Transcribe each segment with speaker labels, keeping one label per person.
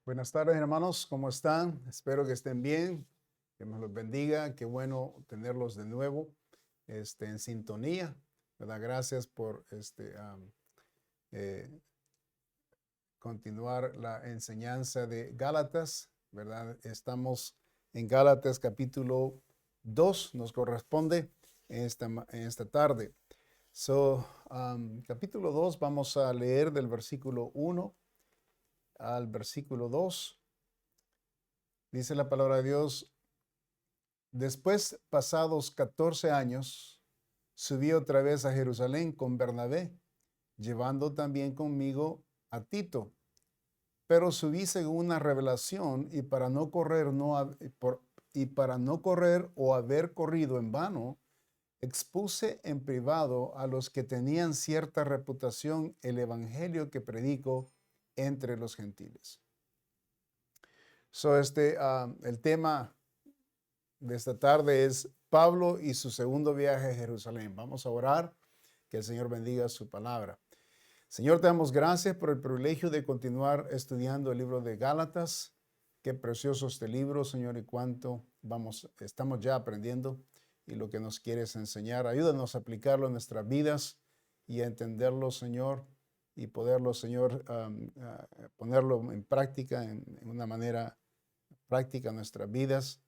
Speaker 1: Buenas tardes, hermanos. ¿Cómo están? Espero que estén bien. Que Dios los bendiga. Qué bueno tenerlos de nuevo en sintonía. ¿Verdad? Gracias por eh, continuar la enseñanza de Gálatas. ¿Verdad? Estamos en Gálatas capítulo 2. Nos corresponde en esta tarde. Capítulo 2, vamos a leer del versículo 1 al versículo 2. Dice la palabra de Dios: Después, pasados 14 años, subí otra vez a Jerusalén con Bernabé, llevando también conmigo a Tito. Pero subí según una revelación y para no correr, para no correr o haber corrido en vano, expuse en privado a los que tenían cierta reputación el evangelio que predico entre los gentiles. El tema de esta tarde es Pablo y su segundo viaje a Jerusalén. Vamos a orar, que el Señor bendiga su palabra. Señor, te damos gracias por el privilegio de continuar estudiando el libro de Gálatas. Qué precioso este libro, Señor, y cuánto estamos ya aprendiendo y lo que nos quieres enseñar. Ayúdanos a aplicarlo en nuestras vidas y a entenderlo, Señor, y poderlo, Señor, ponerlo en práctica, en una manera práctica en nuestras vidas.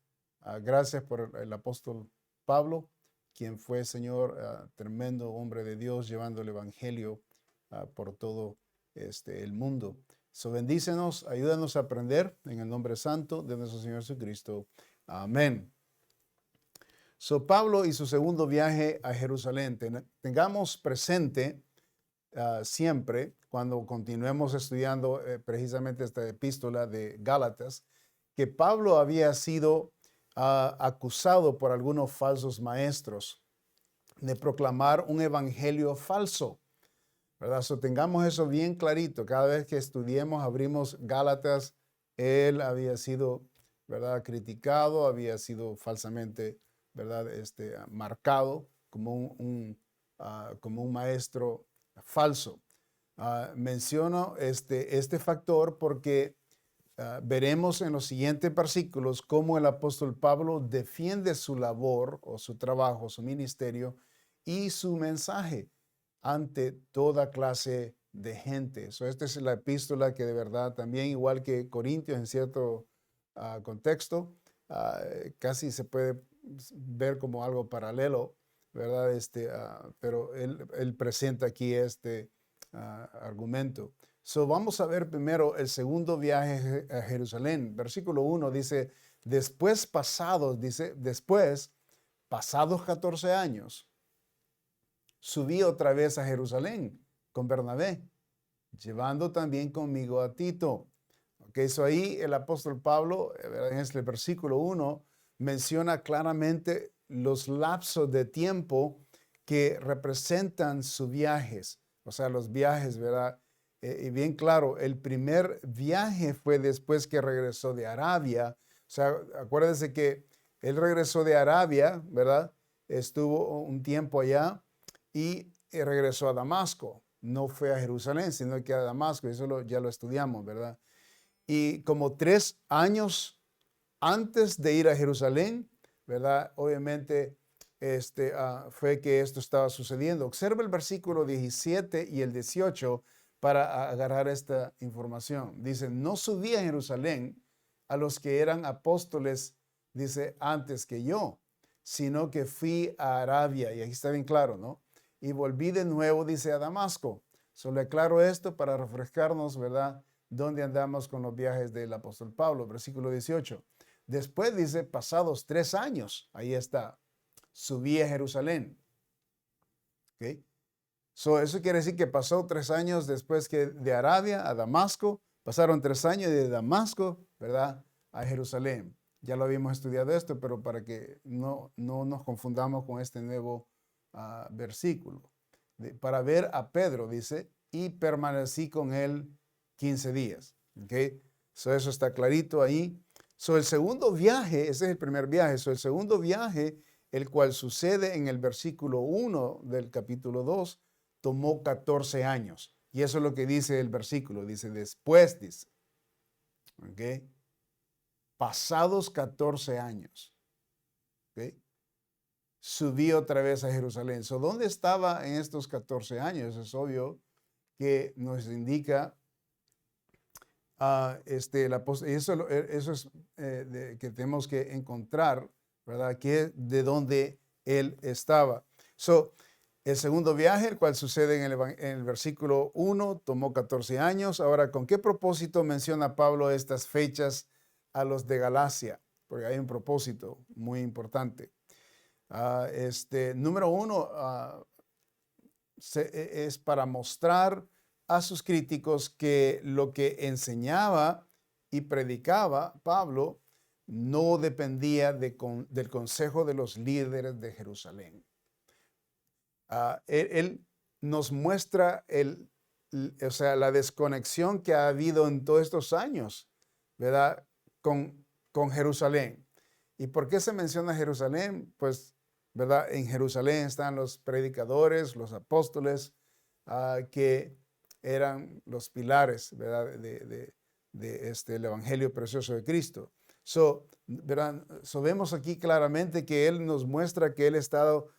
Speaker 1: Gracias por el apóstol Pablo, quien fue, Señor, tremendo hombre de Dios, llevando el evangelio por todo el mundo. Bendícenos, ayúdanos a aprender en el nombre santo de nuestro Señor Jesucristo. Amén. Pablo y su segundo viaje a Jerusalén. Tengamos presente siempre, cuando continuemos estudiando precisamente esta epístola de Gálatas, que Pablo había sido acusado por algunos falsos maestros de proclamar un evangelio falso, ¿verdad? Tengamos eso bien clarito. Cada vez que estudiemos, abrimos Gálatas, él había sido, ¿verdad?, criticado, había sido falsamente, ¿verdad?, marcado como un maestro falso. Menciono este factor porque veremos en los siguientes versículos cómo el apóstol Pablo defiende su labor o su trabajo, su ministerio y su mensaje ante toda clase de gente. Esta es la epístola que de verdad también, igual que Corintios en cierto contexto, casi se puede ver como algo paralelo, ¿verdad? Pero él presenta aquí este argumento. Vamos a ver primero el segundo viaje a Jerusalén. Versículo 1 dice, después, pasados 14 años, subí otra vez a Jerusalén con Bernabé, llevando también conmigo a Tito. Ahí el apóstol Pablo, en el versículo 1, menciona claramente los lapsos de tiempo que representan sus viajes, o sea, los viajes, ¿verdad? Y bien claro, el primer viaje fue después que regresó de Arabia. O sea, acuérdense que él regresó de Arabia, ¿verdad? Estuvo un tiempo allá y regresó a Damasco. No fue a Jerusalén, sino que a Damasco. Eso ya lo estudiamos, ¿verdad? Y como 3 años antes de ir a Jerusalén, ¿verdad? Obviamente fue que esto estaba sucediendo. Observa el versículo 17 y el 18 para agarrar esta información. Dice, no subí a Jerusalén a los que eran apóstoles, dice, antes que yo, sino que fui a Arabia. Y aquí está bien claro, ¿no? Y volví de nuevo, dice, a Damasco. Solo aclaro esto para refrescarnos, ¿verdad?, dónde andamos con los viajes del apóstol Pablo. Versículo 18. Después dice, pasados 3 años, ahí está, subí a Jerusalén. ¿Okay? Eso quiere decir que pasó 3 años después que de Arabia a Damasco, pasaron 3 años de Damasco, ¿verdad?, a Jerusalén. Ya lo habíamos estudiado esto, pero para que no nos confundamos con este nuevo versículo. Para ver a Pedro, dice, y permanecí con él 15 días. ¿Okay? Eso está clarito ahí. El segundo viaje, ese es el primer viaje. El segundo viaje, el cual sucede en el versículo 1 del capítulo 2, tomó 14 años. Y eso es lo que dice el versículo. Dice, después, dice. ¿ok? Pasados 14 años, ¿ok? Subí otra vez a Jerusalén. ¿Dónde estaba en estos 14 años? Es obvio que nos indica eso es que tenemos que encontrar, ¿verdad? Que de dónde él estaba. El segundo viaje, el cual sucede en el versículo 1, tomó 14 años. Ahora, ¿con qué propósito menciona Pablo estas fechas a los de Galacia? Porque hay un propósito muy importante. Número 1, es para mostrar a sus críticos que lo que enseñaba y predicaba Pablo no dependía del consejo de los líderes de Jerusalén. Él nos muestra la desconexión que ha habido en todos estos años, ¿verdad? Con Jerusalén. ¿Y por qué se menciona Jerusalén? Pues, ¿verdad? En Jerusalén están los predicadores, los apóstoles, que eran los pilares, ¿verdad? El Evangelio precioso de Cristo. ¿Verdad? Vemos aquí claramente que Él nos muestra que Él ha estado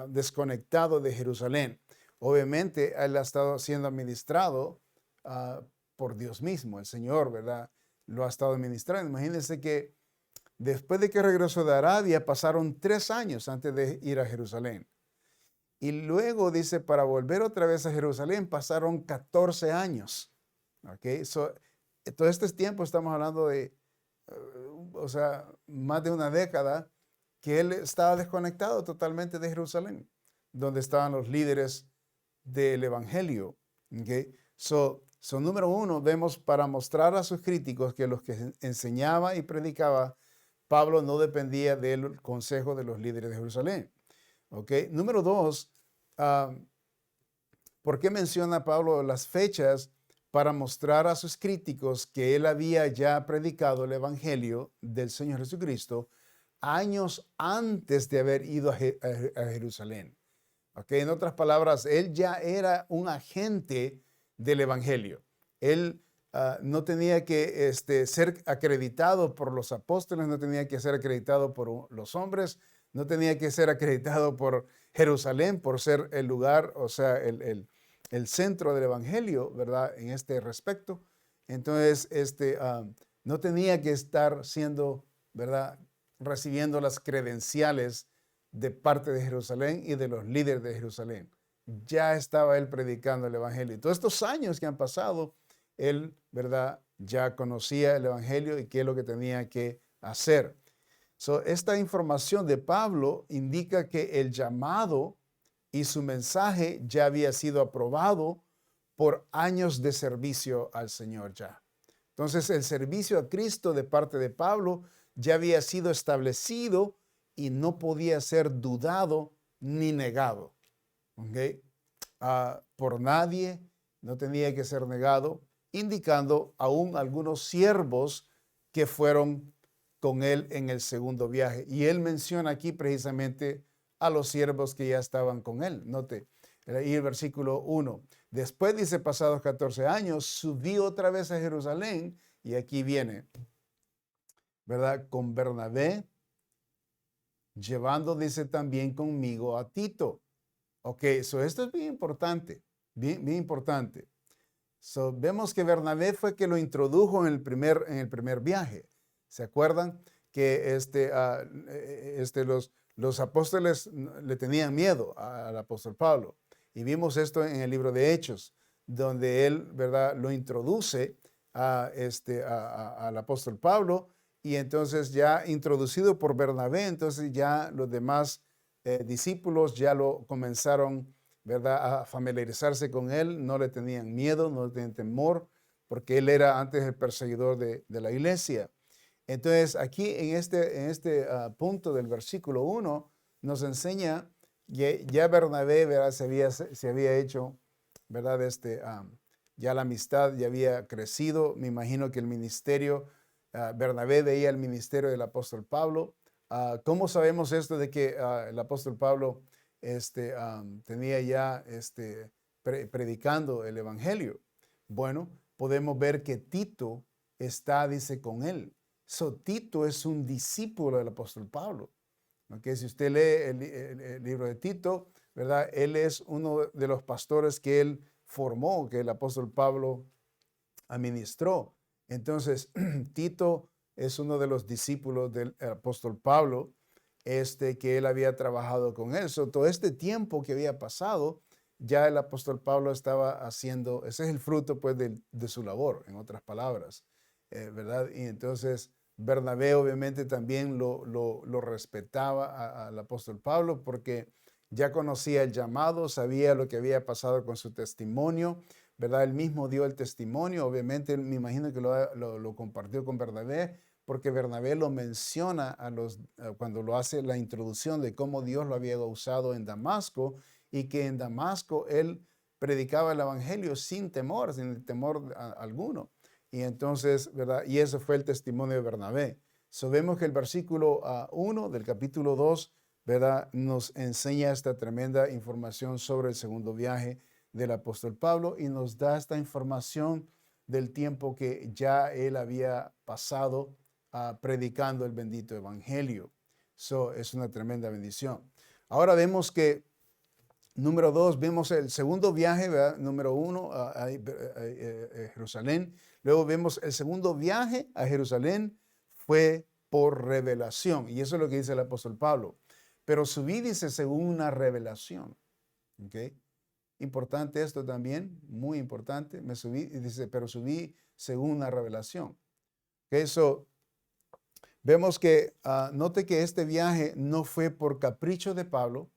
Speaker 1: desconectado de Jerusalén. Obviamente, Él ha estado siendo administrado por Dios mismo, el Señor, ¿verdad? Lo ha estado administrando. Imagínense que después de que regresó de Arabia, pasaron 3 años antes de ir a Jerusalén. Y luego dice, para volver otra vez a Jerusalén, pasaron 14 años. ¿Ok? Todo este tiempo estamos hablando de, más de una década que él estaba desconectado totalmente de Jerusalén, donde estaban los líderes del Evangelio. ¿Ok? Número 1, vemos para mostrar a sus críticos que los que enseñaba y predicaba Pablo no dependía del consejo de los líderes de Jerusalén. ¿Okay? Número 2, ¿por qué menciona Pablo las fechas? Para mostrar a sus críticos que él había ya predicado el Evangelio del Señor Jesucristo años antes de haber ido a Jerusalén. ¿Okay? En otras palabras, él ya era un agente del Evangelio. Él no tenía que ser acreditado por los apóstoles, no tenía que ser acreditado por los hombres, no tenía que ser acreditado por Jerusalén por ser el lugar, o sea, el centro del Evangelio, ¿verdad? En este respecto. Entonces, no tenía que estar siendo, ¿verdad? Recibiendo las credenciales de parte de Jerusalén y de los líderes de Jerusalén. Ya estaba él predicando el Evangelio. Y todos estos años que han pasado, él, ¿verdad? Ya conocía el Evangelio y qué es lo que tenía que hacer. Esta información de Pablo indica que el llamado y su mensaje ya había sido aprobado por años de servicio al Señor ya. Entonces, el servicio a Cristo de parte de Pablo ya había sido establecido y no podía ser dudado ni negado. ¿Okay? Por nadie, no tenía que ser negado, indicando aún algunos siervos que fueron con él en el segundo viaje. Y él menciona aquí precisamente a los siervos que ya estaban con él. Note, ahí el versículo 1. Después dice, pasados 14 años, subí otra vez a Jerusalén, y aquí viene, ¿verdad? Con Bernabé, llevando, dice, también conmigo a Tito. Ok, esto es bien importante, bien importante. Vemos que Bernabé fue que lo introdujo en el primer viaje. ¿Se acuerdan? Que los apóstoles le tenían miedo al apóstol Pablo. Y vimos esto en el libro de Hechos, donde él, ¿verdad?, lo introduce al apóstol Pablo, y entonces ya introducido por Bernabé, entonces ya los demás discípulos ya lo comenzaron, ¿verdad?, a familiarizarse con él, no le tenían miedo, no le tenían temor, porque él era antes el perseguidor de la iglesia. Entonces, aquí en este punto del versículo 1 nos enseña que ya Bernabé, ¿verdad?, se había hecho, ¿verdad?, ya la amistad ya había crecido. Me imagino que el ministerio, Bernabé veía el ministerio del apóstol Pablo. ¿Cómo sabemos esto de que el apóstol Pablo tenía ya predicando el evangelio? Bueno, podemos ver que Tito está, dice, con él. So, Tito es un discípulo del apóstol Pablo. ¿Okay? Si usted lee el libro de Tito, ¿verdad? Él es uno de los pastores que él formó, que el apóstol Pablo administró. Entonces, Tito es uno de los discípulos del apóstol Pablo, que él había trabajado con él. So, todo este tiempo que había pasado, ya el apóstol Pablo estaba haciendo, ese es el fruto pues de su labor, en otras palabras, ¿verdad? Y entonces Bernabé obviamente también lo respetaba al apóstol Pablo porque ya conocía el llamado, sabía lo que había pasado con su testimonio, ¿verdad? Él mismo dio el testimonio, obviamente me imagino que lo compartió con Bernabé, porque Bernabé lo menciona cuando lo hace la introducción de cómo Dios lo había usado en Damasco y que en Damasco él predicaba el evangelio sin temor alguno. Y entonces, ¿verdad? Y ese fue el testimonio de Bernabé. Vemos que el versículo 1 del capítulo 2, ¿verdad? Nos enseña esta tremenda información sobre el segundo viaje del apóstol Pablo y nos da esta información del tiempo que ya él había pasado predicando el bendito evangelio. Es una tremenda bendición. Ahora vemos que, número 2, vemos el segundo viaje, ¿verdad? Número 1, a Jerusalén. Luego vemos el segundo viaje a Jerusalén fue por revelación. Y eso es lo que dice el apóstol Pablo. Pero subí, dice, según una revelación. ¿Ok? Importante esto también, muy importante. Me subí, dice, pero subí según una revelación. Eso, vemos que, note que este viaje no fue por capricho de Pablo,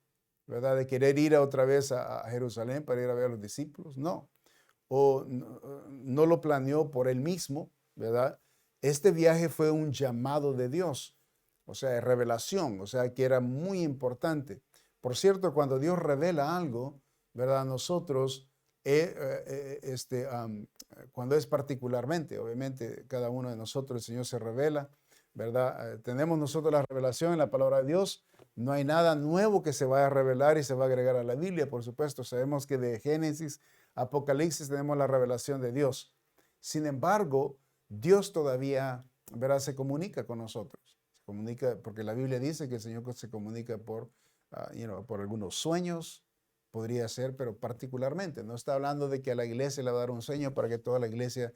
Speaker 1: ¿verdad? De querer ir otra vez a Jerusalén para ir a ver a los discípulos, no. O no lo planeó por él mismo, ¿verdad? Este viaje fue un llamado de Dios, o sea, revelación, o sea, que era muy importante. Por cierto, cuando Dios revela algo, ¿verdad? Nosotros, cuando es particularmente, obviamente, cada uno de nosotros, el Señor se revela, ¿verdad? Tenemos nosotros la revelación en la palabra de Dios. No hay nada nuevo que se vaya a revelar y se va a agregar a la Biblia, por supuesto. Sabemos que de Génesis, Apocalipsis tenemos la revelación de Dios. Sin embargo, Dios todavía, ¿verdad? Se comunica con nosotros. Se comunica porque la Biblia dice que el Señor se comunica por algunos sueños, podría ser, pero particularmente. No está hablando de que a la iglesia le va a dar un sueño para que toda la iglesia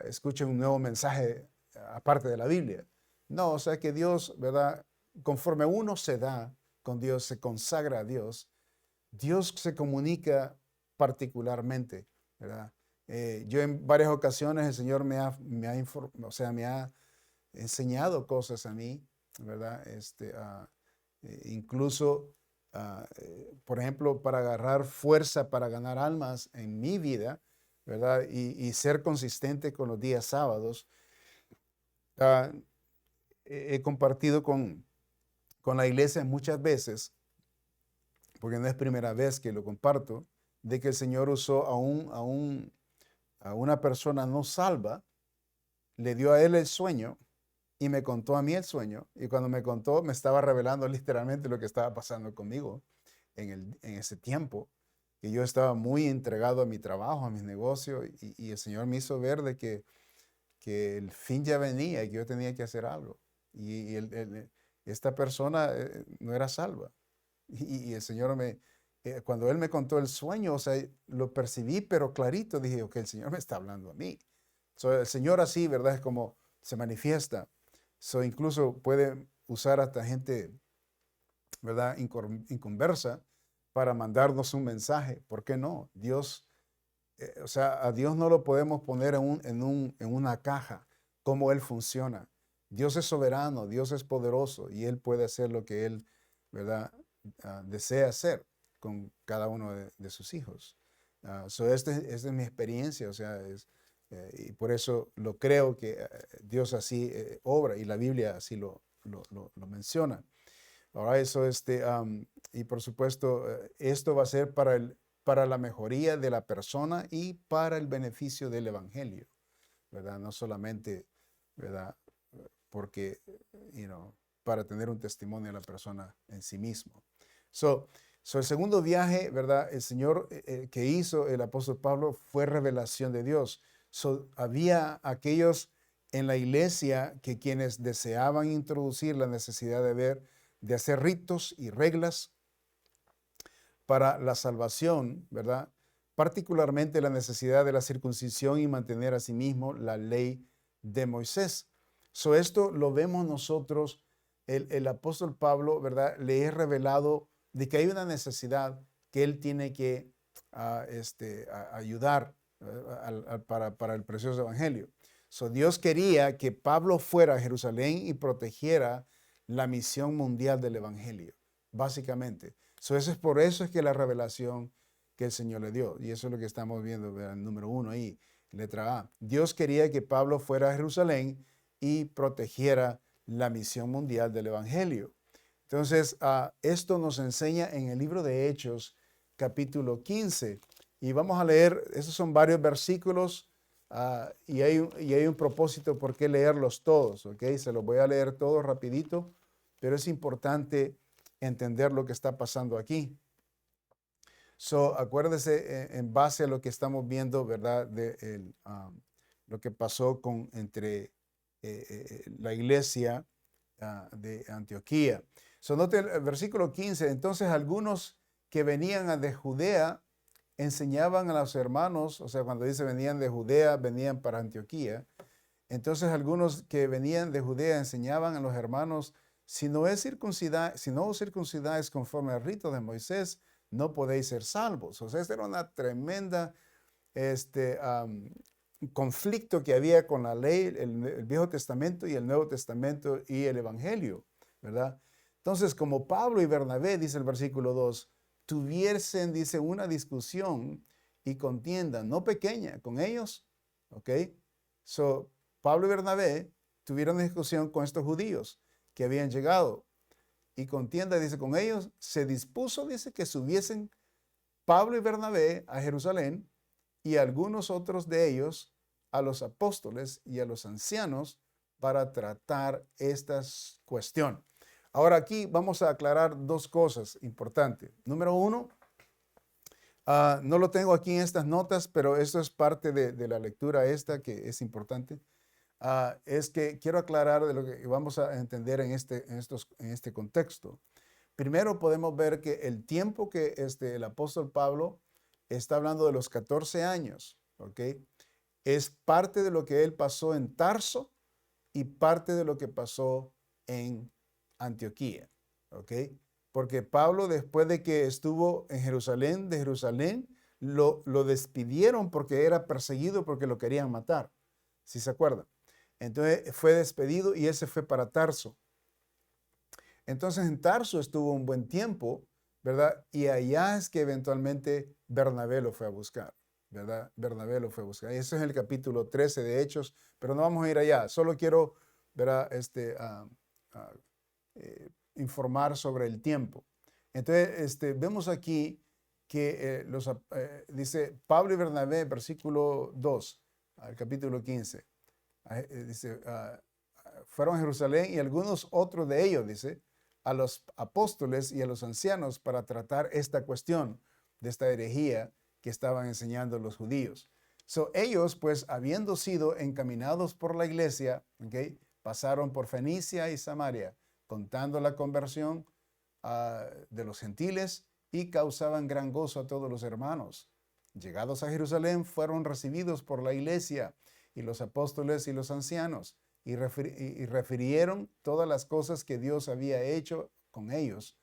Speaker 1: escuche un nuevo mensaje aparte de la Biblia. No, o sea que Dios, ¿verdad? Conforme uno se da con Dios, se consagra a Dios, Dios se comunica particularmente, ¿verdad? Yo en varias ocasiones el Señor me ha enseñado cosas a mí, ¿verdad? Incluso, por ejemplo, para agarrar fuerza para ganar almas en mi vida, ¿verdad? Y ser consistente con los días sábados. Uh, He compartido con la iglesia muchas veces, porque no es primera vez que lo comparto, de que el Señor usó a una persona no salva, le dio a él el sueño y me contó a mí el sueño. Y cuando me contó, me estaba revelando literalmente lo que estaba pasando conmigo en ese tiempo, que yo estaba muy entregado a mi trabajo, a mis negocios, y el Señor me hizo ver de que el fin ya venía y que yo tenía que hacer algo. Y esta persona no era salva. Y el Señor cuando Él me contó el sueño, o sea, lo percibí, pero clarito, dije, ok, el Señor me está hablando a mí. El Señor así, ¿verdad? Es como se manifiesta. Incluso puede usar hasta gente, ¿verdad? Inconversa para mandarnos un mensaje. ¿Por qué no? Dios, o sea, a Dios no lo podemos poner en una caja, como Él funciona. Dios es soberano, Dios es poderoso y Él puede hacer lo que Él, ¿verdad? Desea hacer con cada uno de sus hijos. Esta es mi experiencia, o sea, y por eso lo creo que Dios así obra y la Biblia así lo menciona. Ahora y por supuesto, esto va a ser para la mejoría de la persona y para el beneficio del evangelio, ¿verdad? No solamente, ¿verdad? Porque, para tener un testimonio de la persona en sí mismo. El segundo viaje, ¿verdad? El Señor que hizo el apóstol Pablo fue revelación de Dios. Había aquellos en la iglesia que quienes deseaban introducir la necesidad de hacer ritos y reglas para la salvación, ¿verdad? Particularmente la necesidad de la circuncisión y mantener a sí mismo la ley de Moisés. Esto lo vemos nosotros, el apóstol Pablo, ¿verdad? Le es revelado de que hay una necesidad que él tiene que ayudar para el precioso evangelio. Dios quería que Pablo fuera a Jerusalén y protegiera la misión mundial del evangelio, básicamente. Por eso es que la revelación que el Señor le dio, y eso es lo que estamos viendo, ¿verdad? Número 1 ahí, letra A. Dios quería que Pablo fuera a Jerusalén y protegiera la misión mundial del evangelio. Entonces, esto nos enseña en el libro de Hechos, capítulo 15. Y vamos a leer, esos son varios versículos y hay un propósito por qué leerlos todos, ¿ok? Se los voy a leer todos rapidito, pero es importante entender lo que está pasando aquí. Acuérdese en base a lo que estamos viendo, ¿verdad? Lo que pasó entre la iglesia de Antioquía. Note el versículo 15. Entonces algunos que venían de Judea enseñaban a los hermanos, o sea, cuando dice venían de Judea, venían para Antioquía. Entonces algunos que venían de Judea enseñaban a los hermanos, si no os circuncidáis conforme al rito de Moisés, no podéis ser salvos. O sea, esta era una tremenda conflicto que había con la ley, el Viejo Testamento y el Nuevo Testamento y el Evangelio, ¿verdad? Entonces, como Pablo y Bernabé, dice el versículo 2, tuviesen, dice, una discusión y contienda, no pequeña, con ellos, ¿ok? Pablo y Bernabé tuvieron una discusión con estos judíos que habían llegado y contienda, dice, con ellos, se dispuso, dice, que subiesen Pablo y Bernabé a Jerusalén y algunos otros de ellos a los apóstoles y a los ancianos para tratar esta cuestión. Ahora aquí vamos a aclarar dos cosas importantes. Número 1, no lo tengo aquí en estas notas, pero esto es parte de la lectura esta que es importante. Es que quiero aclarar de lo que vamos a entender en este contexto. Primero podemos ver que el tiempo que el apóstol Pablo está hablando de los 14 años, ¿ok? Es parte de lo que él pasó en Tarso y parte de lo que pasó en Antioquía, ¿ok? Porque Pablo, después de que estuvo en Jerusalén, de Jerusalén, lo despidieron porque era perseguido, porque lo querían matar, si se acuerdan. Entonces fue despedido y ese fue para Tarso. Entonces en Tarso estuvo un buen tiempo, ¿verdad? Y allá es que eventualmente Bernabé lo fue a buscar, ¿verdad? Bernabé lo fue a buscar. Eso es el capítulo 13 de Hechos, pero no vamos a ir allá. Solo quiero, ¿verdad? Informar sobre el tiempo. Entonces, vemos aquí que dice Pablo y Bernabé, versículo 2, al capítulo 15. Dice, fueron a Jerusalén y algunos otros de ellos, dice, a los apóstoles y a los ancianos para tratar esta cuestión de esta herejía que estaban enseñando los judíos. Ellos, pues, habiendo sido encaminados por la iglesia, ¿okay?, pasaron por Fenicia y Samaria, contando la conversión de los gentiles y causaban gran gozo a todos los hermanos. Llegados a Jerusalén, fueron recibidos por la iglesia y los apóstoles y los ancianos, y refirieron todas las cosas que Dios había hecho con ellos.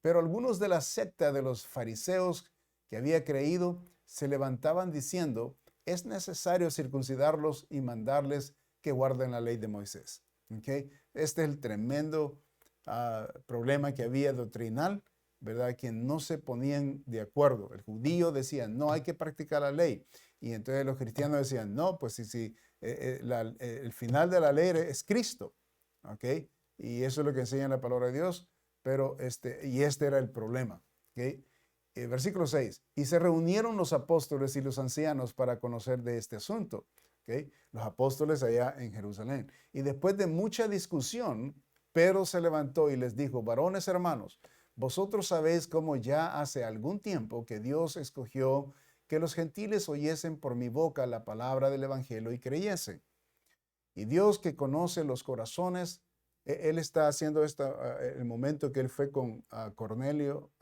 Speaker 1: Pero algunos de la secta de los fariseos que había creído se levantaban diciendo, es necesario circuncidarlos y mandarles que guarden la ley de Moisés. ¿Okay? Este es el tremendo problema que había doctrinal, ¿verdad? Que no se ponían de acuerdo. El judío decía, no hay que practicar la ley. Y entonces los cristianos decían, no, pues sí, el final de la ley es Cristo, ¿ok? Y eso es lo que enseña la palabra de Dios, pero este era el problema, ¿ok? Versículo 6, y se reunieron los apóstoles y los ancianos para conocer de este asunto, ¿ok? Los apóstoles allá en Jerusalén. Y después de mucha discusión, Pedro se levantó y les dijo, varones hermanos, vosotros sabéis cómo ya hace algún tiempo que Dios escogió que los gentiles oyesen por mi boca la palabra del evangelio y creyesen. Y Dios, que conoce los corazones, él está haciendo esto el momento que él fue con Cornelio,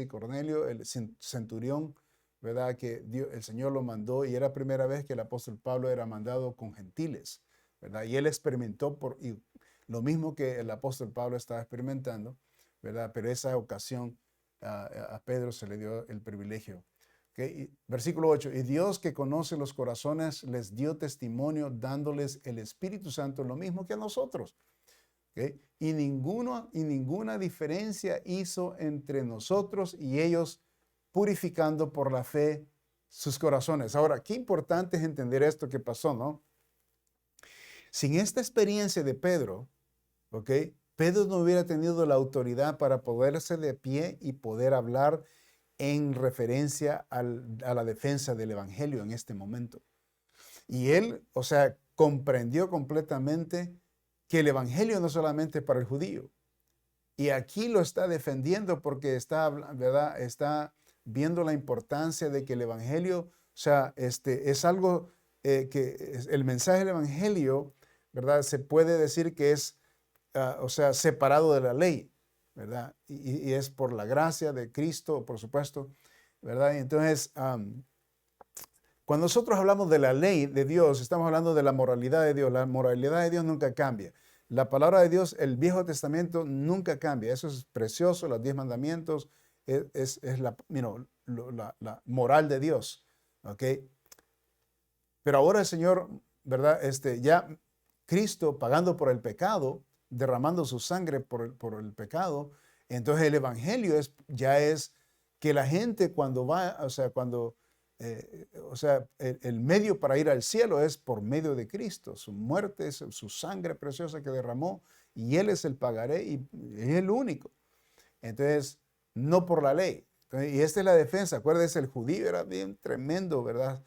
Speaker 1: Cornelio, el centurión, ¿verdad? Que el Señor lo mandó y era primera vez que el apóstol Pablo era mandado con gentiles, ¿verdad? Y él experimentó lo mismo que el apóstol Pablo estaba experimentando, ¿verdad? Pero esa ocasión a Pedro se le dio el privilegio. ¿Okay? Versículo 8, y Dios, que conoce los corazones, les dio testimonio dándoles el Espíritu Santo, lo mismo que a nosotros. ¿Okay? Y ninguna diferencia hizo entre nosotros y ellos, purificando por la fe sus corazones. Ahora, qué importante es entender esto que pasó, ¿no? Sin esta experiencia de Pedro, ¿ok? Pedro no hubiera tenido la autoridad para ponerse de pie y poder hablar en referencia a la defensa del evangelio en este momento. Y él, o sea, comprendió completamente que el evangelio no solamente es para el judío. Y aquí lo está defendiendo porque está, ¿verdad? Está viendo la importancia de que el evangelio, o sea, es algo que el mensaje del evangelio, ¿verdad? Se puede decir que es, o sea, separado de la ley, ¿verdad? Y es por la gracia de Cristo, por supuesto, ¿verdad? Y entonces, cuando nosotros hablamos de la ley de Dios, estamos hablando de la moralidad de Dios. La moralidad de Dios nunca cambia. La palabra de Dios, el Viejo Testamento, nunca cambia. Eso es precioso, los 10 mandamientos, es la moral de Dios, ¿ok? Pero ahora el Señor, ¿verdad? Ya Cristo pagando por el pecado, derramando su sangre por el pecado, entonces el evangelio ya es que la gente cuando va, o sea, el medio para ir al cielo es por medio de Cristo, su muerte, su sangre preciosa que derramó, y Él es el pagaré y es el único. Entonces, no por la ley. Entonces, y esta es la defensa. Acuérdense, el judío era bien tremendo, ¿verdad?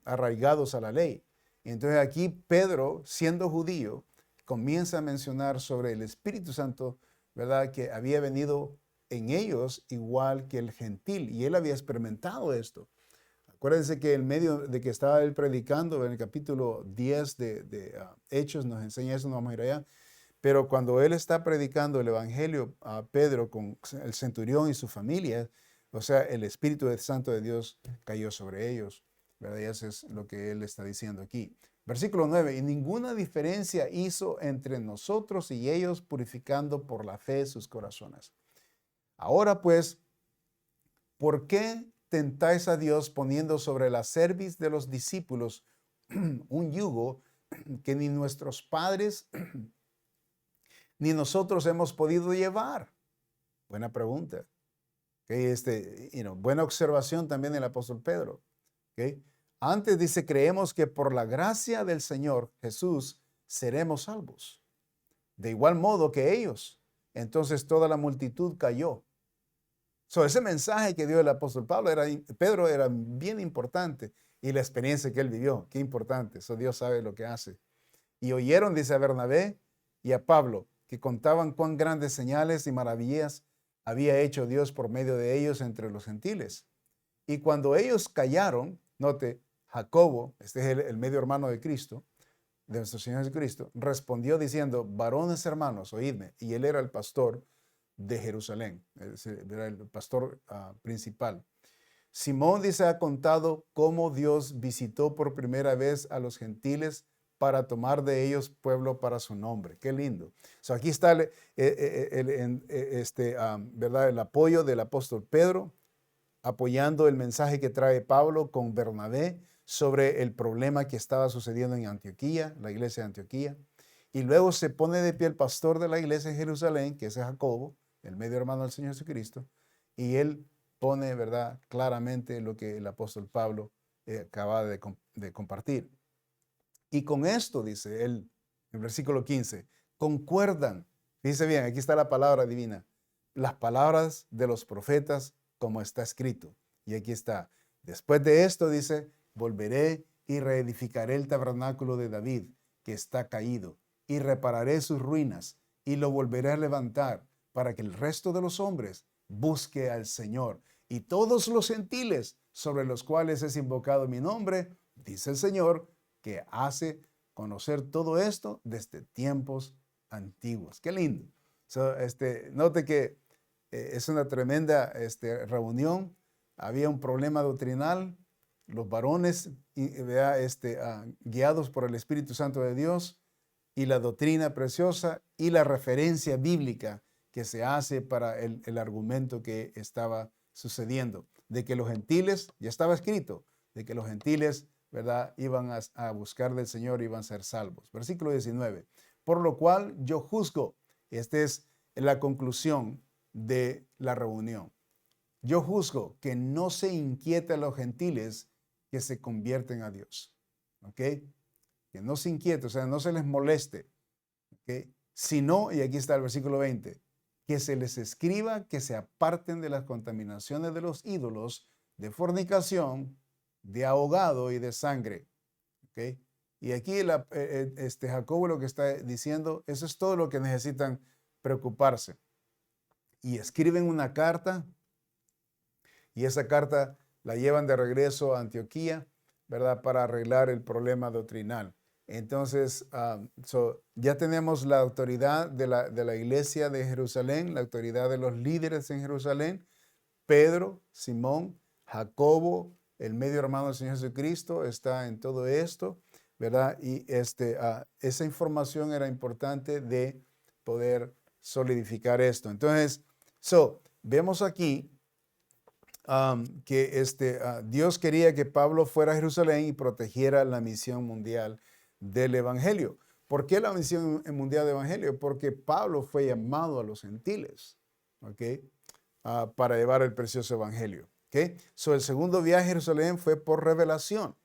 Speaker 1: Arraigados a la ley. Y entonces aquí Pedro, siendo judío, comienza a mencionar sobre el Espíritu Santo, ¿verdad? Que había venido en ellos igual que el gentil. Y él había experimentado esto. Acuérdense que en medio de que estaba él predicando, en el capítulo 10 de Hechos nos enseña eso, no vamos a ir allá. Pero cuando él está predicando el evangelio a Pedro con el centurión y su familia, o sea, el Espíritu Santo de Dios cayó sobre ellos, ¿verdad? Y eso es lo que él está diciendo aquí. Versículo 9, y ninguna diferencia hizo entre nosotros y ellos, purificando por la fe sus corazones. Ahora pues, ¿por qué tentáis a Dios poniendo sobre la cerviz de los discípulos un yugo que ni nuestros padres ni nosotros hemos podido llevar? Buena pregunta. Okay, buena observación también del apóstol Pedro. Okay. Antes dice, creemos que por la gracia del Señor Jesús seremos salvos. De igual modo que ellos. Entonces toda la multitud cayó. Ese mensaje que dio el apóstol Pedro era bien importante, y la experiencia que él vivió, qué importante. Dios sabe lo que hace. Y oyeron, dice, a Bernabé y a Pablo, que contaban cuán grandes señales y maravillas había hecho Dios por medio de ellos entre los gentiles. Y cuando ellos callaron, note, Jacobo, este es el medio hermano de Cristo, de nuestro Señor Jesucristo, respondió diciendo, varones hermanos, oídme. Y él era el pastor de Jerusalén, era el pastor principal. Simón, dice, ha contado cómo Dios visitó por primera vez a los gentiles para tomar de ellos pueblo para su nombre. Qué lindo. Aquí está ¿verdad? El apoyo del apóstol Pedro, apoyando el mensaje que trae Pablo con Bernabé sobre el problema que estaba sucediendo en Antioquía, la iglesia de Antioquía. Y luego se pone de pie el pastor de la iglesia de Jerusalén, que es Jacobo, el medio hermano del Señor Jesucristo, y él pone, ¿verdad?, claramente lo que el apóstol Pablo acaba de compartir. Y con esto, dice él, en el versículo 15, concuerdan, dice bien, aquí está la palabra divina, las palabras de los profetas como está escrito. Y aquí está, después de esto, dice, volveré y reedificaré el tabernáculo de David, que está caído, y repararé sus ruinas, y lo volveré a levantar, para que el resto de los hombres busque al Señor, y todos los gentiles sobre los cuales es invocado mi nombre, dice el Señor, que hace conocer todo esto desde tiempos antiguos. Qué lindo. Note que es una tremenda reunión. Había un problema doctrinal. Los varones guiados por el Espíritu Santo de Dios, y la doctrina preciosa y la referencia bíblica que se hace para el argumento que estaba sucediendo, de que los gentiles, ya estaba escrito, de que los gentiles, ¿verdad?, iban a buscar del Señor, iban a ser salvos. Versículo 19. Por lo cual yo juzgo, esta es la conclusión de la reunión. Yo juzgo que no se inquieten los gentiles que se convierten a Dios. ¿Ok? Que no se inquieten, o sea, no se les moleste. ¿Ok? Sino, y aquí está el versículo 20, que se les escriba que se aparten de las contaminaciones de los ídolos, de fornicación, de ahogado y de sangre. ¿Ok? Y aquí Jacobo lo que está diciendo, eso es todo lo que necesitan preocuparse. Y escriben una carta, y esa carta la llevan de regreso a Antioquía, ¿verdad?, para arreglar el problema doctrinal. Entonces, ya tenemos la autoridad de la iglesia de Jerusalén, la autoridad de los líderes en Jerusalén, Pedro, Simón, Jacobo, el medio hermano del Señor Jesucristo, está en todo esto, ¿verdad? Y esa información era importante de poder solidificar esto. Entonces, vemos aquí que Dios quería que Pablo fuera a Jerusalén y protegiera la misión mundial del Evangelio. ¿Por qué la misión mundial del Evangelio? Porque Pablo fue llamado a los gentiles, ¿ok? Para llevar el precioso Evangelio. ¿Ok? El segundo viaje a Jerusalén fue por revelación.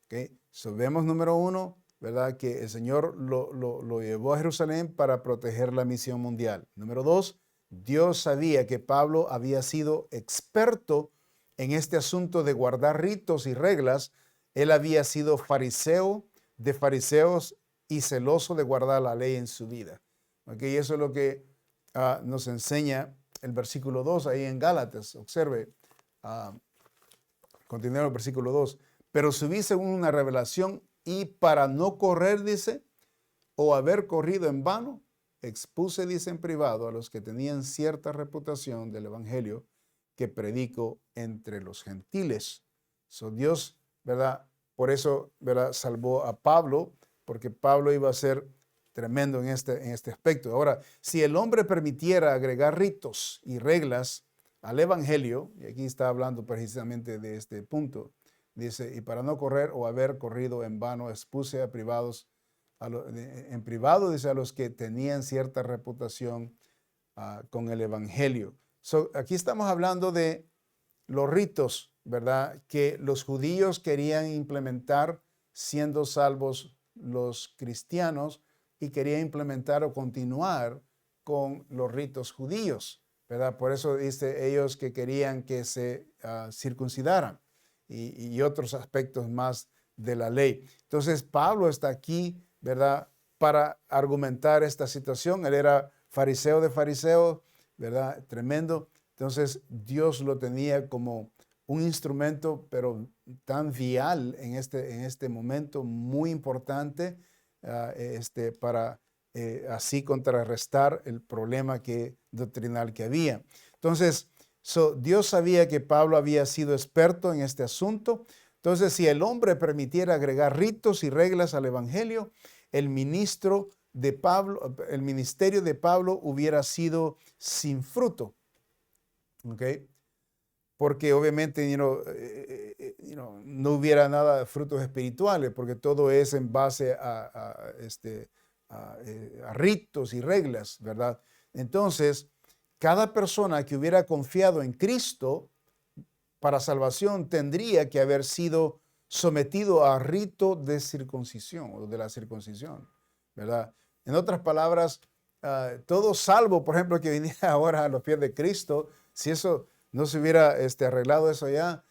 Speaker 1: ¿Ok? Vemos número 1, ¿verdad?, que el Señor lo llevó a Jerusalén para proteger la misión mundial. Número 2, Dios sabía que Pablo había sido experto en este asunto de guardar ritos y reglas. Él había sido fariseo de fariseos y celoso de guardar la ley en su vida. ¿Okay? Y eso es lo que nos enseña el versículo 2 ahí en Gálatas. Observe, continúa el versículo 2. Pero subí según una revelación y para no correr, dice, o haber corrido en vano, expuse, dice, en privado a los que tenían cierta reputación del evangelio que predico entre los gentiles. Dios, ¿verdad? Por eso, ¿verdad?, salvó a Pablo, porque Pablo iba a ser tremendo en este aspecto. Ahora, si el hombre permitiera agregar ritos y reglas al evangelio, y aquí está hablando precisamente de este punto, dice, y para no correr o haber corrido en vano, expuse a privados, en privado, dice, a los que tenían cierta reputación con el evangelio. Aquí estamos hablando de los ritos, ¿verdad?, que los judíos querían implementar siendo salvos los cristianos, y querían implementar o continuar con los ritos judíos, ¿verdad? Por eso dice ellos que querían que se circuncidaran y otros aspectos más de la ley. Entonces, Pablo está aquí, ¿verdad?, para argumentar esta situación. Él era fariseo de fariseos, ¿verdad? Tremendo. Entonces, Dios lo tenía como un instrumento, pero tan vial en este momento, muy importante, para así contrarrestar el problema doctrinal que había. Entonces, Dios sabía que Pablo había sido experto en este asunto. Entonces, si el hombre permitiera agregar ritos y reglas al evangelio, el ministerio de Pablo hubiera sido sin fruto. ¿Ok? Porque obviamente no hubiera nada de frutos espirituales, porque todo es en base a ritos y reglas, ¿verdad? Entonces, cada persona que hubiera confiado en Cristo para salvación tendría que haber sido sometido a rito de circuncisión o de la circuncisión, ¿verdad? En otras palabras, todo salvo, por ejemplo, que viniera ahora a los pies de Cristo, si eso no se hubiera arreglado eso ya,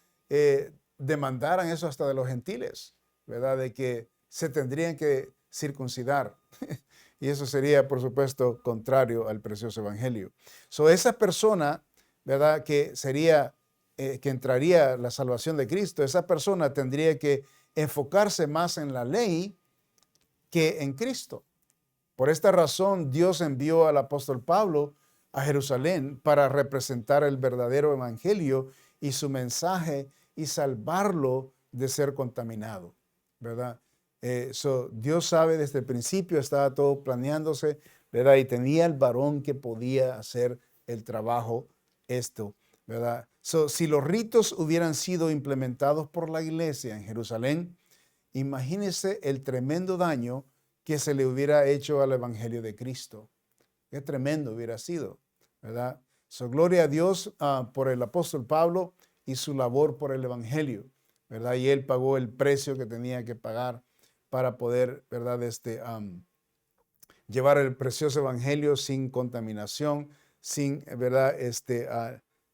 Speaker 1: demandaran eso hasta de los gentiles, ¿verdad? De que se tendrían que circuncidar. Y eso sería, por supuesto, contrario al precioso evangelio. Esa persona, ¿verdad?, que sería que entraría la salvación de Cristo, esa persona tendría que enfocarse más en la ley que en Cristo. Por esta razón, Dios envió al apóstol Pablo a Jerusalén para representar el verdadero evangelio y su mensaje y salvarlo de ser contaminado, ¿verdad? Dios sabe desde el principio, estaba todo planeándose, ¿verdad? Y tenía el varón que podía hacer el trabajo esto, ¿verdad? Si los ritos hubieran sido implementados por la iglesia en Jerusalén, imagínese el tremendo daño que se le hubiera hecho al evangelio de Cristo. Qué tremendo hubiera sido, ¿verdad? Gloria a Dios por el apóstol Pablo y su labor por el evangelio, ¿verdad? Y él pagó el precio que tenía que pagar para poder, ¿verdad? Llevar el precioso evangelio sin contaminación, sin, ¿verdad?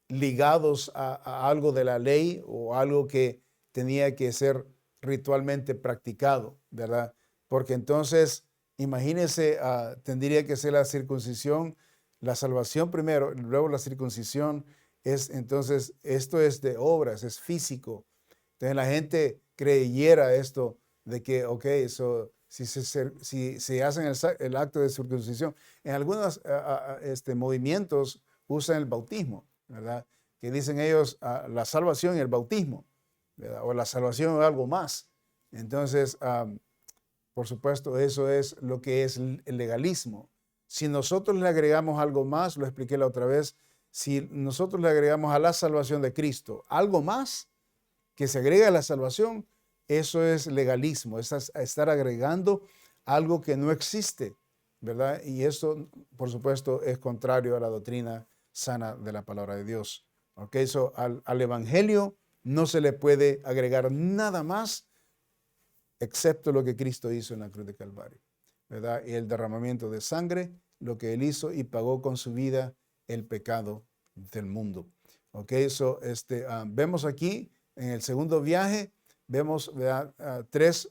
Speaker 1: Ligados a algo de la ley o algo que tenía que ser ritualmente practicado, ¿verdad? Porque entonces, imagínese, tendría que ser la circuncisión, la salvación primero, luego la circuncisión entonces, esto es de obras, es físico. Entonces la gente creyera esto de que, ok, si se hacen el acto de circuncisión, en algunos movimientos usan el bautismo, ¿verdad? Que dicen ellos la salvación y el bautismo, ¿verdad? O la salvación o algo más. Entonces, por supuesto, eso es lo que es el legalismo. Si nosotros le agregamos algo más, lo expliqué la otra vez, si nosotros le agregamos a la salvación de Cristo algo más que se agrega a la salvación, eso es legalismo, es estar agregando algo que no existe, ¿verdad? Y eso, por supuesto, es contrario a la doctrina sana de la palabra de Dios. ¿Ok? Al evangelio no se le puede agregar nada más excepto lo que Cristo hizo en la cruz de Calvario, ¿verdad? Y el derramamiento de sangre, lo que él hizo y pagó con su vida el pecado del mundo. Ok, vemos aquí en el segundo viaje, vemos tres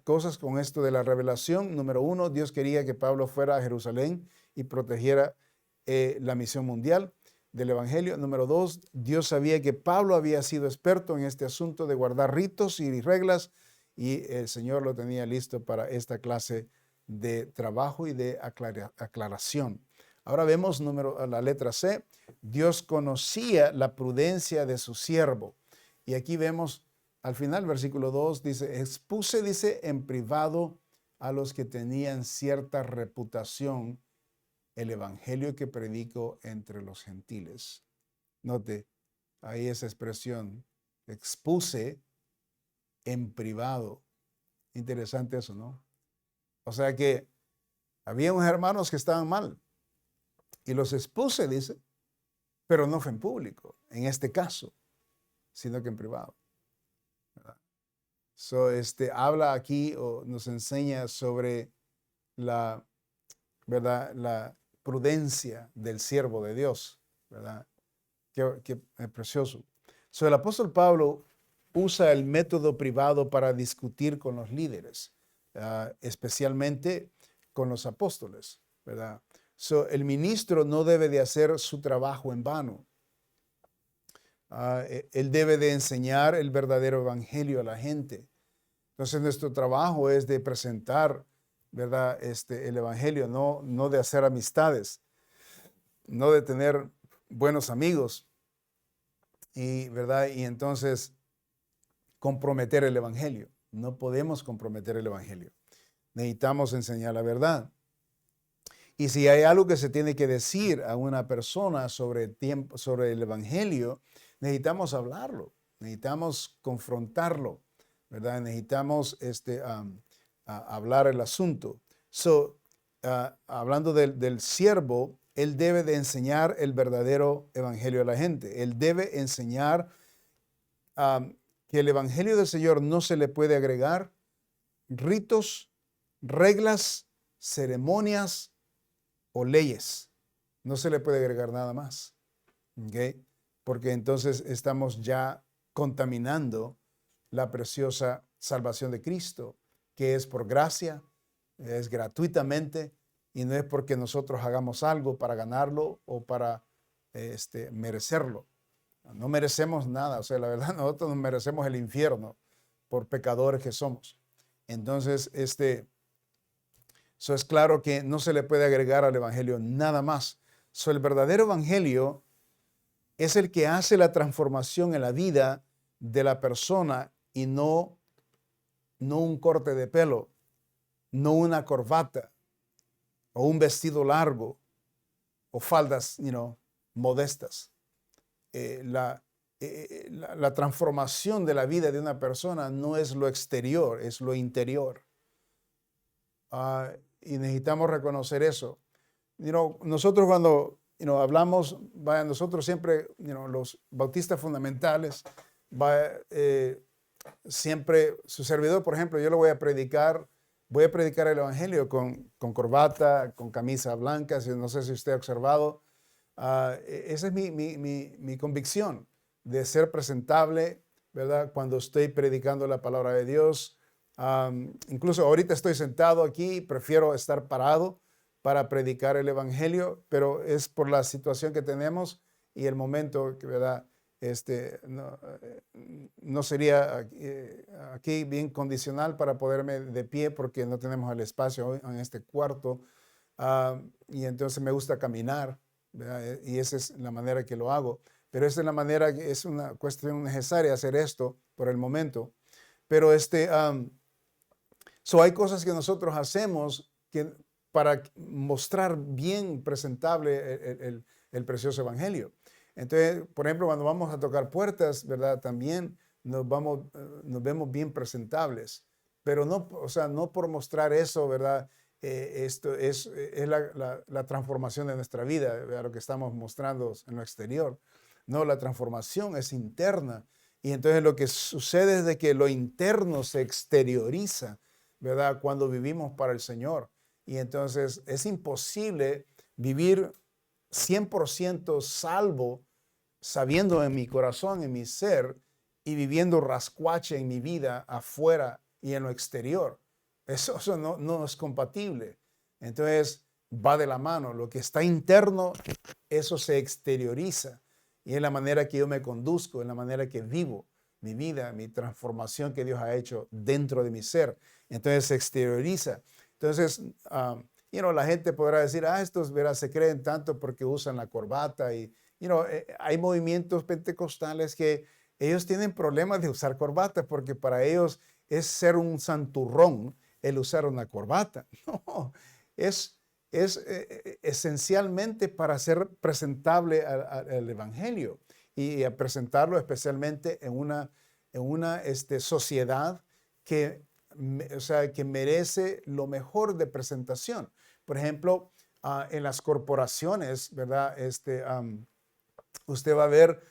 Speaker 1: cosas con esto de la revelación. Número uno, Dios quería que Pablo fuera a Jerusalén y protegiera la misión mundial del evangelio. Número dos, Dios sabía que Pablo había sido experto en este asunto de guardar ritos y reglas, y el Señor lo tenía listo para esta clase de trabajo y de aclaración. Ahora vemos la letra C. Dios conocía la prudencia de su siervo. Y aquí vemos al final, versículo 2, dice, expuse, dice, en privado a los que tenían cierta reputación el evangelio que predico entre los gentiles. Note ahí esa expresión, expuse en privado. Interesante eso, ¿no? O sea que había unos hermanos que estaban mal y los expuse, dice, pero no fue en público, en este caso, sino que en privado. ¿Verdad? Habla aquí o nos enseña sobre ¿verdad? La prudencia del siervo de Dios, ¿verdad? Qué precioso. El apóstol Pablo usa el método privado para discutir con los líderes, especialmente con los apóstoles, ¿verdad? El ministro no debe de hacer su trabajo en vano. Él debe de enseñar el verdadero evangelio a la gente. Entonces nuestro trabajo es de presentar, ¿verdad? El evangelio, no de hacer amistades, no de tener buenos amigos y, ¿verdad? Y entonces comprometer el evangelio. No podemos comprometer el evangelio. Necesitamos enseñar la verdad. Y si hay algo que se tiene que decir a una persona sobre el evangelio, necesitamos hablarlo, necesitamos confrontarlo, ¿verdad? Necesitamos hablar el asunto. Hablando del siervo, él debe de enseñar el verdadero evangelio a la gente. Él debe enseñar que el evangelio del Señor no se le puede agregar ritos, reglas, ceremonias o leyes. No se le puede agregar nada más. ¿Okay? Porque entonces estamos ya contaminando la preciosa salvación de Cristo, que es por gracia, es gratuitamente y no es porque nosotros hagamos algo para ganarlo o para merecerlo. No merecemos nada. O sea, la verdad, nosotros nos merecemos el infierno por pecadores que somos. Entonces, eso es claro que no se le puede agregar al evangelio nada más. El verdadero evangelio es el que hace la transformación en la vida de la persona y no un corte de pelo, no una corbata o un vestido largo o faldas, modestas. La transformación de la vida de una persona no es lo exterior, es lo interior. Y necesitamos reconocer eso. Nosotros cuando hablamos, nosotros siempre, los bautistas fundamentales, siempre, su servidor, por ejemplo, yo lo voy a predicar el evangelio con corbata, con camisa blanca, no sé si usted ha observado. Esa es mi convicción de ser presentable, ¿verdad? Cuando estoy predicando la palabra de Dios. Incluso ahorita estoy sentado aquí, prefiero estar parado para predicar el evangelio, pero es por la situación que tenemos y el momento que, ¿verdad? No sería aquí bien condicional para poderme de pie porque no tenemos el espacio hoy en este cuarto. Y entonces me gusta caminar, ¿verdad? Y esa es la manera que lo hago. Pero esa es la manera, es una cuestión necesaria hacer esto por el momento. Pero hay cosas que nosotros hacemos para mostrar bien presentable el precioso evangelio. Entonces, por ejemplo, cuando vamos a tocar puertas, ¿verdad? También nos vemos bien presentables, pero no, o sea, no por mostrar eso, ¿verdad? Esto es la transformación de nuestra vida, ¿verdad? Lo que estamos mostrando en lo exterior. No, la transformación es interna. Y entonces lo que sucede es de que lo interno se exterioriza, ¿verdad? Cuando vivimos para el Señor. Y entonces es imposible vivir 100% salvo, sabiendo en mi corazón, en mi ser, y viviendo rascuache en mi vida afuera y en lo exterior. Eso no es compatible. Entonces va de la mano. Lo que está interno, eso se exterioriza. Y es la manera que yo me conduzco, es la manera que vivo mi vida, mi transformación que Dios ha hecho dentro de mi ser. Entonces se exterioriza. Entonces, la gente podrá decir, estos verás, se creen tanto porque usan la corbata. Y, hay movimientos pentecostales que ellos tienen problemas de usar corbata porque para ellos es ser un santurrón el usar una corbata. No, es esencialmente para ser presentable al evangelio y a presentarlo especialmente en una sociedad que merece lo mejor de presentación. Por ejemplo, en las corporaciones, ¿verdad? Usted va a ver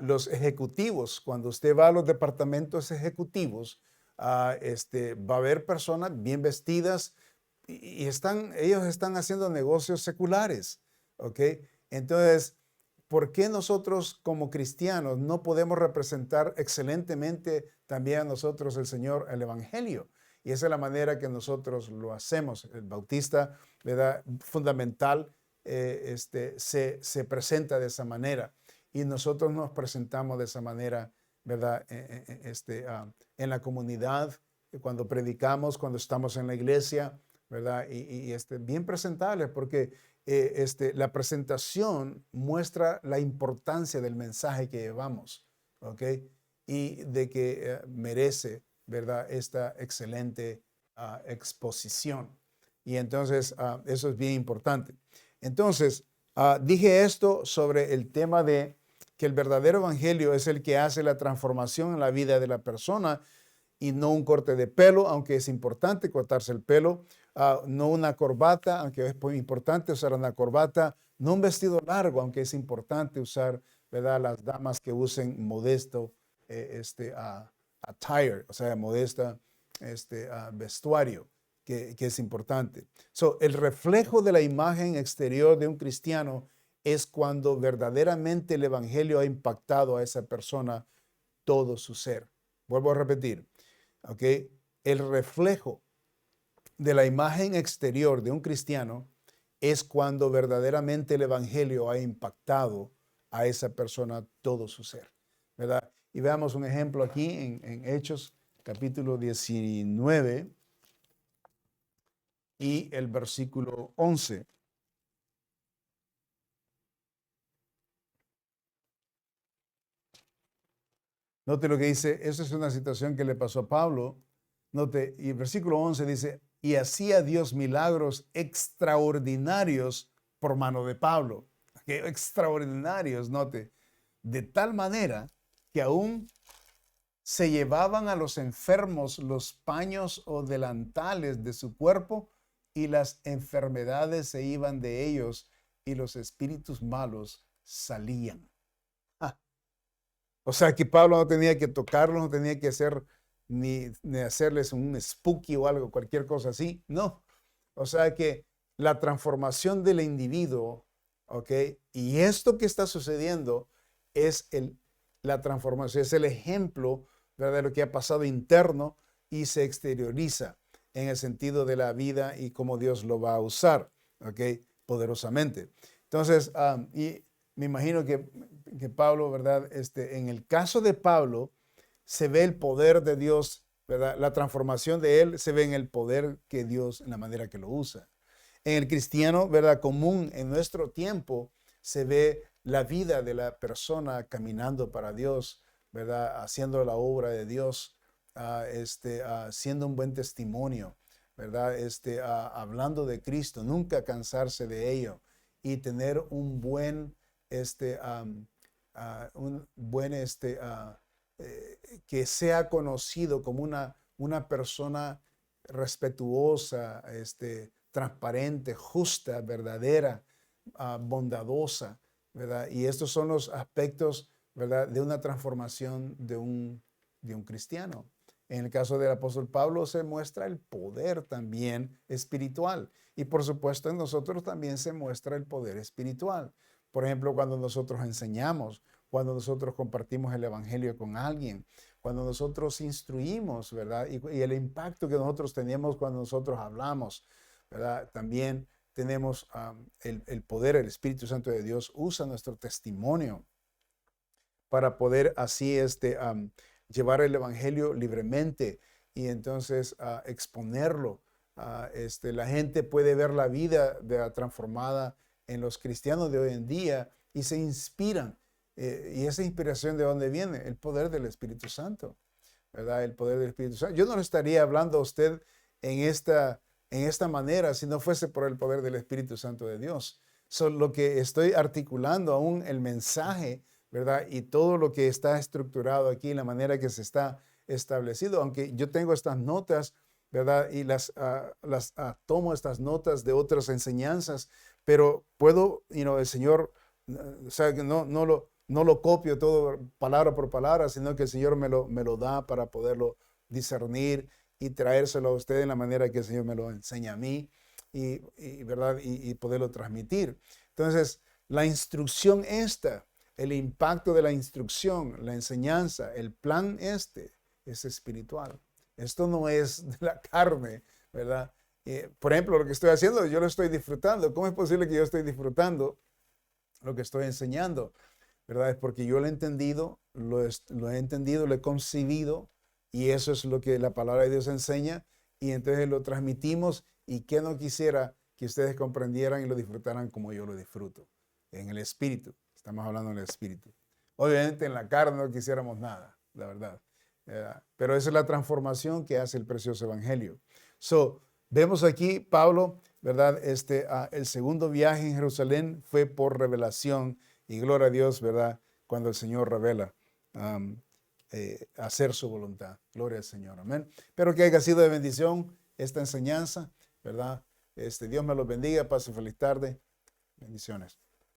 Speaker 1: los ejecutivos. Cuando usted va a los departamentos ejecutivos, va a ver personas bien vestidas y ellos están haciendo negocios seculares, ¿ok? Entonces, ¿por qué nosotros como cristianos no podemos representar excelentemente también a nosotros el Señor, el Evangelio? Y esa es la manera que nosotros lo hacemos. El bautista, ¿verdad? Fundamental, se presenta de esa manera. Y nosotros nos presentamos de esa manera, ¿verdad? En la comunidad, cuando predicamos, cuando estamos en la iglesia, ¿verdad? Y bien presentables porque la presentación muestra la importancia del mensaje que llevamos, ¿ok? Y de que merece, ¿verdad? Esta excelente exposición. Y entonces eso es bien importante. Entonces, dije esto sobre el tema de que el verdadero evangelio es el que hace la transformación en la vida de la persona y no un corte de pelo, aunque es importante cortarse el pelo, no una corbata, aunque es muy importante usar una corbata, no un vestido largo, aunque es importante usar, ¿verdad? Las damas que usen modesto attire, o sea, modesta vestuario, que es importante. El reflejo de la imagen exterior de un cristiano es cuando verdaderamente el evangelio ha impactado a esa persona todo su ser. Vuelvo a repetir. ¿Okay? El reflejo de la imagen exterior de un cristiano es cuando verdaderamente el evangelio ha impactado a esa persona todo su ser, ¿verdad? Y veamos un ejemplo aquí en Hechos, capítulo 19 y el versículo 11. Note lo que dice, esa es una situación que le pasó a Pablo. Note, y el versículo 11 dice, y hacía Dios milagros extraordinarios por mano de Pablo. Que extraordinarios, note, de tal manera que aún se llevaban a los enfermos los paños o delantales de su cuerpo y las enfermedades se iban de ellos y los espíritus malos salían. O sea que Pablo no tenía que tocarlos, no tenía que hacer ni hacerles un spooky o algo, cualquier cosa así. No. O sea que la transformación del individuo, ¿ok? Y esto que está sucediendo es la transformación, es el ejemplo, ¿verdad?, de lo que ha pasado interno y se exterioriza en el sentido de la vida y cómo Dios lo va a usar, ¿ok? Poderosamente. Entonces, y me imagino que Pablo, ¿verdad? En el caso de Pablo, se ve el poder de Dios, ¿verdad? La transformación de él se ve en el poder que Dios, en la manera que lo usa. En el cristiano, ¿verdad?, común en nuestro tiempo, se ve la vida de la persona caminando para Dios, ¿verdad?, haciendo la obra de Dios, siendo un buen testimonio, ¿verdad?, hablando de Cristo, nunca cansarse de ello y tener un buen, que sea conocido como una persona respetuosa, transparente, justa, verdadera, bondadosa, ¿verdad? Y estos son los aspectos, ¿verdad?, de una transformación de un cristiano. En el caso del apóstol Pablo se muestra el poder también espiritual. Y por supuesto en nosotros también se muestra el poder espiritual. Por ejemplo, cuando nosotros enseñamos, cuando nosotros compartimos el evangelio con alguien, cuando nosotros instruimos, ¿verdad? Y el impacto que nosotros tenemos cuando nosotros hablamos, ¿verdad? También tenemos el poder, el Espíritu Santo de Dios usa nuestro testimonio para poder así llevar el evangelio libremente y entonces exponerlo. La gente puede ver la vida transformada en los cristianos de hoy en día y se inspiran. Y esa inspiración, ¿de dónde viene? El poder del Espíritu Santo, ¿verdad? El poder del Espíritu Santo. Yo no le estaría hablando a usted en esta manera si no fuese por el poder del Espíritu Santo de Dios. Lo que estoy articulando aún el mensaje, ¿verdad? Y todo lo que está estructurado aquí, la manera que se está establecido, aunque yo tengo estas notas, ¿verdad? Y tomo estas notas de otras enseñanzas, pero puedo, el Señor, o sea, que no lo copio todo palabra por palabra, sino que el Señor me lo da para poderlo discernir y traérselo a usted en la manera que el Señor me lo enseña a mí ¿verdad? Y poderlo transmitir. Entonces, la instrucción el impacto de la instrucción, la enseñanza, el plan es espiritual. Esto no es de la carne, ¿verdad? Por ejemplo, lo que estoy haciendo, yo lo estoy disfrutando. ¿Cómo es posible que yo estoy disfrutando lo que estoy enseñando? ¿Verdad? Es porque yo lo he entendido, lo he concebido, y eso es lo que la palabra de Dios enseña, y entonces lo transmitimos, y que no quisiera que ustedes comprendieran y lo disfrutaran como yo lo disfruto, en el espíritu. Estamos hablando en el espíritu. Obviamente en la carne no quisiéramos nada, la verdad. Pero esa es la transformación que hace el precioso evangelio. Vemos aquí, Pablo, ¿verdad? El segundo viaje en Jerusalén fue por revelación, y gloria a Dios, ¿verdad? Cuando el Señor revela hacer su voluntad. Gloria al Señor, amén. Espero que haya sido de bendición esta enseñanza, ¿verdad? Dios me los bendiga, pase feliz tarde. Bendiciones.